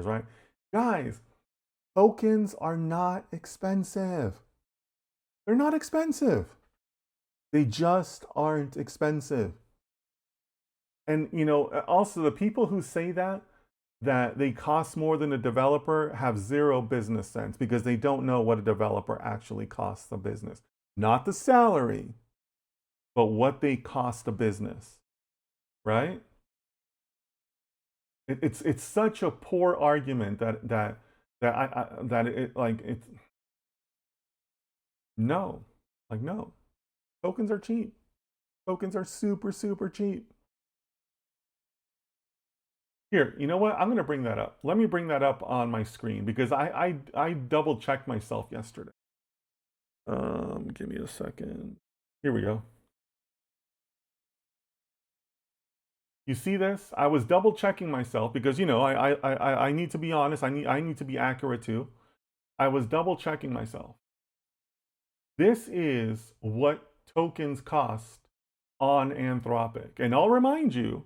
right? Guys, tokens are not expensive. They're not expensive. They just aren't expensive. And also the people who say that they cost more than a developer have zero business sense because they don't know what a developer actually costs a business. Not the salary, but what they cost a business, right? It's such a poor argument that it like it's no, like no. Tokens are cheap. Tokens are super super cheap. Here, you know what? I'm going to bring that up. Let me bring that up on my screen because I double checked myself yesterday. Give me a second. Here we go. You see this? I was double checking myself because I need to be honest. I need to be accurate too. I was double checking myself. This is what tokens cost on Anthropic, and I'll remind you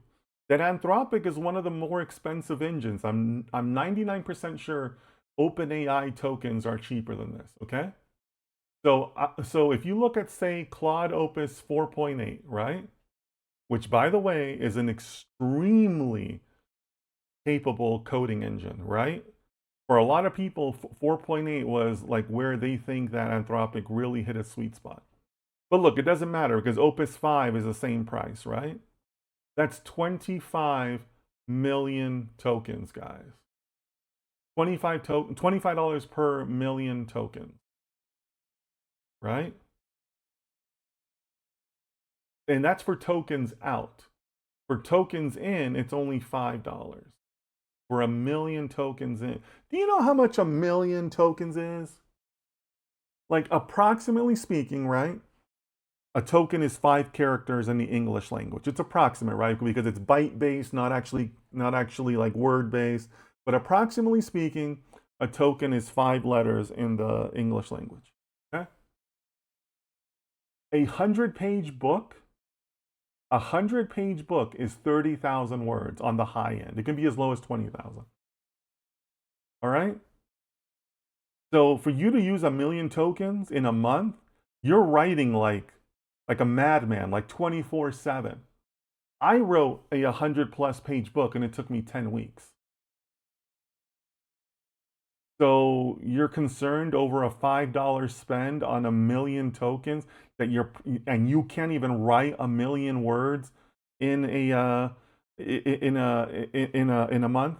that Anthropic is one of the more expensive engines. I'm 99% sure OpenAI tokens are cheaper than this. Okay. So if you look at, say, Claude Opus 4.8, right? Which, by the way, is an extremely capable coding engine, right? For a lot of people, 4.8 was like where they think that Anthropic really hit a sweet spot. But look, it doesn't matter because Opus 5 is the same price, right? That's 25 million tokens, guys. $25 per million tokens, right? And that's for tokens out. For tokens in, it's only $5 for a million tokens in. Do you know how much a million tokens is? Like, approximately speaking, right? A token is 5 characters in the English language. It's approximate, right? Because it's byte based, not actually like word based. But approximately speaking, a token is 5 letters in the English language. Okay? 100-page book. A 100-page book is 30,000 words on the high end. It can be as low as 20,000. All right? So for you to use a million tokens in a month, you're writing like a madman, like 24/7. I wrote a 100+ page book and it took me 10 weeks. So you're concerned over a $5 spend on a million tokens and you can't even write a million words in a month?